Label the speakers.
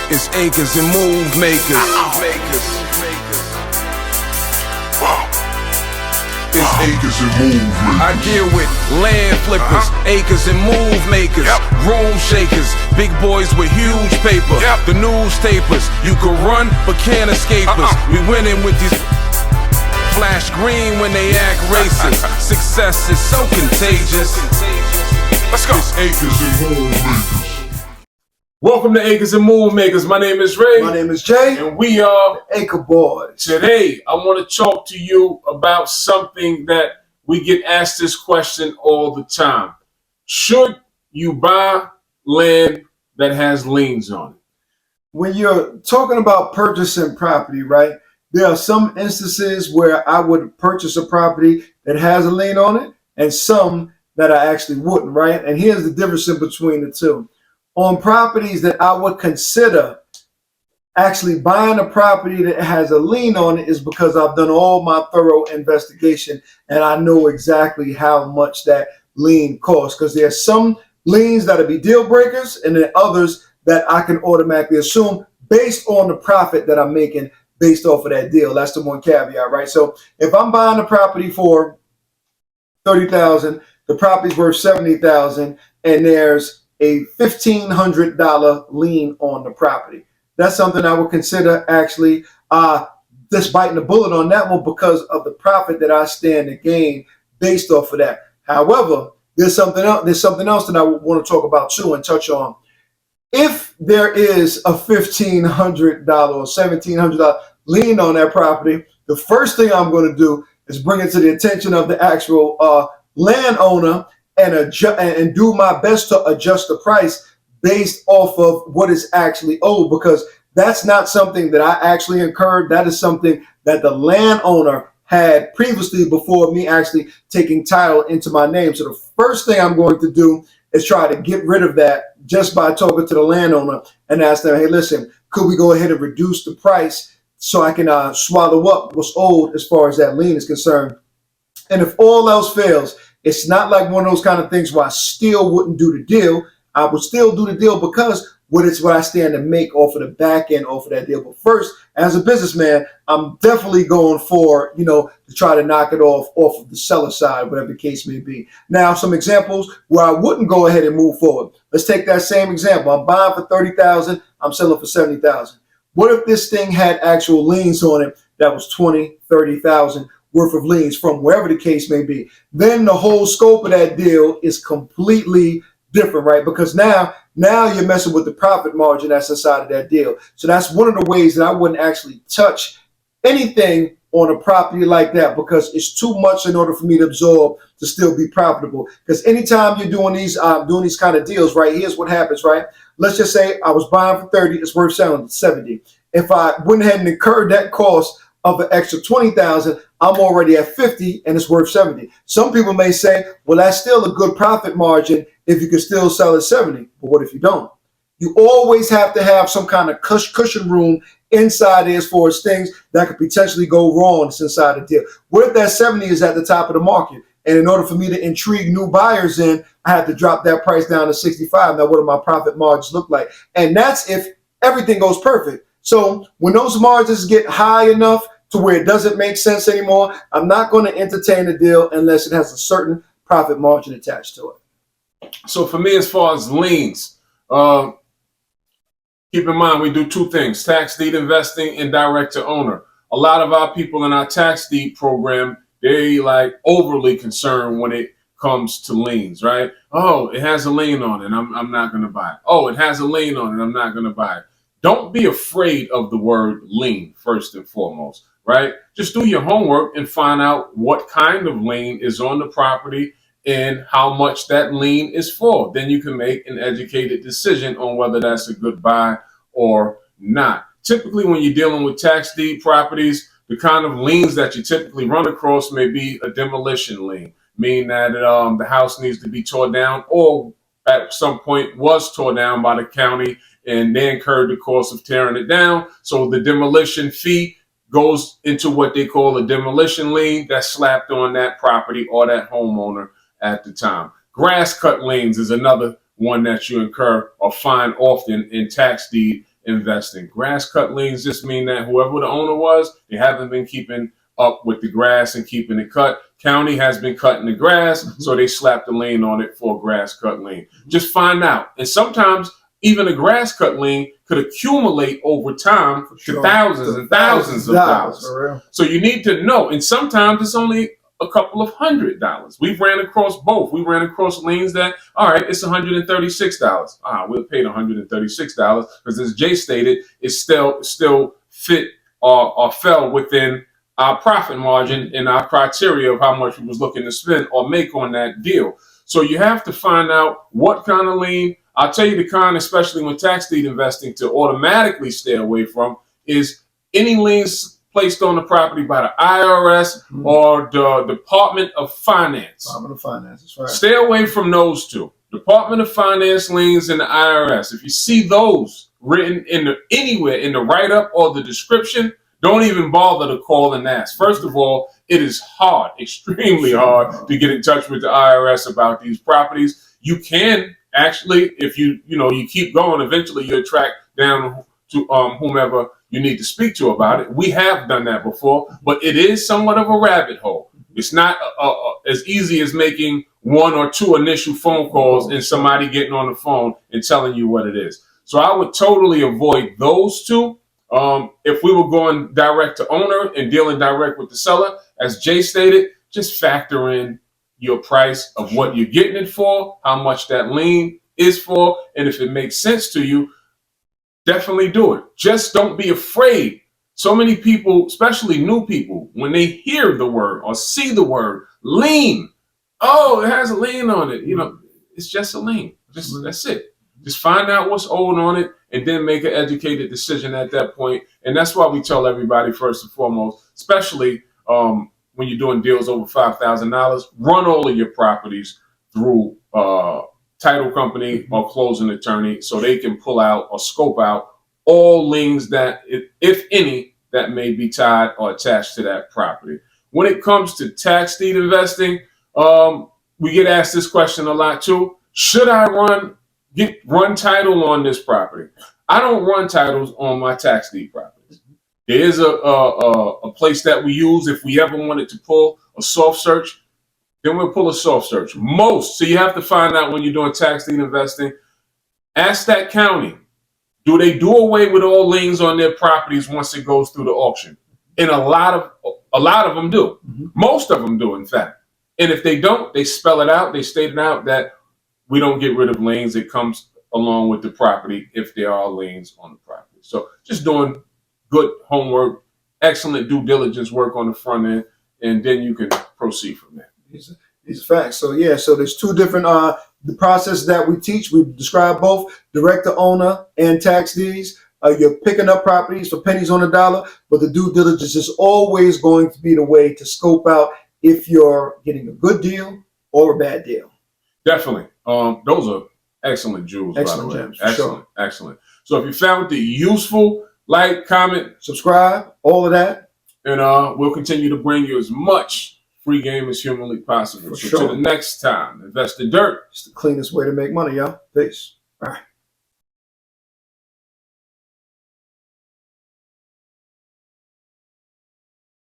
Speaker 1: It's acres and move makers.
Speaker 2: It's acres and move makers.
Speaker 1: I deal with land flippers, acres and move makers, room shakers, big boys with huge paper, the newspapers. You can run but can't escape us. We winning with these flash green when they act racist. Success is so contagious.
Speaker 2: Let's go. It's acres and move makers.
Speaker 1: Welcome to Acres and Move Makers. My name is Ray.
Speaker 3: My name is Jay.
Speaker 1: And we are
Speaker 3: the Acre Boys.
Speaker 1: Today, I want to talk to you about something that we get asked this question all the time. Should you buy land that has liens on it?
Speaker 3: When you're talking about purchasing property, right, there are some instances where I would purchase a property that has a lien on it and some that I actually wouldn't, right? And here's the difference in between the two. On properties that I would consider actually buying a property that has a lien on it is because I've done all my thorough investigation and I know exactly how much that lien costs. Because there's some liens that'll be deal breakers and then others that I can automatically assume based on the profit that I'm making based off of that deal. That's the one caveat, right? So if I'm buying a property for $30,000, the property's worth $70,000, and there's a $1,500 lien on the property. That's something I would consider actually just biting the bullet on that one because of the profit that I stand to gain based off of that. However, there's something else that I want to talk about too and touch on. If there is a $1,500 or $1,700 lien on that property, the first thing I'm going to do is bring it to the attention of the actual landowner and do my best to adjust the price based off of what is actually owed, because that's not something that I actually incurred. That is something that the landowner had previously before me actually taking title into my name. So the first thing I'm going to do is try to get rid of that just by talking to the landowner and ask them, hey, listen, could we go ahead and reduce the price so I can swallow up what's owed as far as that lien is concerned? And if all else fails, it's not like one of those kind of things where I still wouldn't do the deal. I would still do the deal because what I stand to make off of the back end off of that deal. But first, as a businessman, I'm definitely going for, to try to knock it off of the seller side, whatever the case may be. Now, some examples where I wouldn't go ahead and move forward. Let's take that same example. I'm buying for $30,000. I'm selling for $70,000. What if this thing had actual liens on it that was $20,000, $30,000? Worth of liens from wherever the case may be? Then the whole scope of that deal is completely different, right? Because now you're messing with the profit margin that's inside of that deal. So that's one of the ways that I wouldn't actually touch anything on a property like that, because it's too much in order for me to absorb to still be profitable. Because anytime you're doing these kind of deals, right, here's what happens, right? Let's just say I was buying for 30, it's worth selling for 70. If I went ahead and incurred that cost of an extra 20,000, I'm already at 50 and it's worth 70. Some people may say, well, that's still a good profit margin if you can still sell at 70. But what if you don't? You always have to have some kind of cushion room inside there as far as things that could potentially go wrong inside the deal. What if that 70 is at the top of the market? And in order for me to intrigue new buyers in, I have to drop that price down to 65. Now, what do my profit margins look like? And that's if everything goes perfect. So when those margins get high enough to where it doesn't make sense anymore, I'm not going to entertain a deal unless it has a certain profit margin attached to it.
Speaker 1: So for me, as far as liens, keep in mind we do two things: tax deed investing and direct to owner. A lot of our people in our tax deed program, they overly concerned when it comes to liens, right? Oh, it has a lien on it, I'm not going to buy it. Oh, it has a lien on it, I'm not going to buy it. Don't be afraid of the word lien, first and foremost, right? Just do your homework and find out what kind of lien is on the property and how much that lien is for. Then you can make an educated decision on whether that's a good buy or not. Typically, when you're dealing with tax deed properties, the kind of liens that you typically run across may be a demolition lien, meaning that the house needs to be torn down or at some point was torn down by the county and they incurred the cost of tearing it down. So the demolition fee goes into what they call a demolition lien that's slapped on that property or that homeowner at the time. Grass cut liens is another one that you incur or find often in tax deed investing. Grass cut liens just mean that whoever the owner was, they haven't been keeping up with the grass and keeping it cut. County has been cutting the grass, so they slapped a lien on it for a grass cut lien. Just find out. And sometimes even a grass cut lien could accumulate over time to thousands and thousands of dollars. So you need to know. And sometimes it's only a couple of $100. We've ran across both. We ran across liens that, all right, it's $136. We'll pay the $136 because, as Jay stated, it's still fit or fell within our profit margin and our criteria of how much we was looking to spend or make on that deal. So you have to find out what kind of lien. I'll tell you the kind, especially when tax deed investing, to automatically stay away from is any liens placed on the property by the IRS or the Department of Finance.
Speaker 3: Department of Finance, that's right.
Speaker 1: Stay away from those two. Department of Finance liens and the IRS. If you see those written anywhere in the write-up or the description, don't even bother to call and ask. First of all, it is hard, extremely hard, to get in touch with the IRS about these properties. You can actually, if you keep going, eventually you'll track down to whomever you need to speak to about it. We have done that before, but it is somewhat of a rabbit hole. It's not as easy as making one or two initial phone calls and somebody getting on the phone and telling you what it is. So I would totally avoid those two. If we were going direct to owner and dealing direct with the seller, as Jay stated, just factor in your price of what you're getting it for, how much that lien is for, and if it makes sense to you, definitely do it. Just don't be afraid. So many people, especially new people, when they hear the word or see the word lien, oh, it has a lien on it. It's just a lien. That's it. Just find out what's owed on it and then make an educated decision at that point. And that's why we tell everybody, first and foremost, especially when you're doing deals over $5,000, run all of your properties through title company or closing attorney so they can pull out or scope out all liens that, if any, that may be tied or attached to that property. When it comes to tax deed investing, we get asked this question a lot too. Should I run title on this property? I don't run titles on my tax deed properties. There is a place that we use if we ever wanted to pull a soft search. Then we'll pull a soft search. So you have to find out when you're doing tax deed investing. Ask that county, do they do away with all liens on their properties once it goes through the auction? And a lot of them do. Most of them do, in fact. And if they don't, they spell it out. They state it out that we don't get rid of liens. It comes along with the property if there are liens on the property. So just doing good homework, excellent due diligence work on the front end, and then you can proceed from there.
Speaker 3: These facts. So there's two different the process that we teach. We describe both direct to owner and tax deeds. You're picking up properties for pennies on the dollar, but the due diligence is always going to be the way to scope out if you're getting a good deal or a bad deal.
Speaker 1: Definitely. Those are excellent jewels,
Speaker 3: Excellent
Speaker 1: by the way.
Speaker 3: gems,
Speaker 1: Excellent, sure. Excellent. So if you found it useful, like, comment,
Speaker 3: subscribe, all of that.
Speaker 1: And we'll continue to bring you as much free game as humanly possible. So to the next time, invest in dirt.
Speaker 3: It's the cleanest way to make money, y'all. Peace. All right.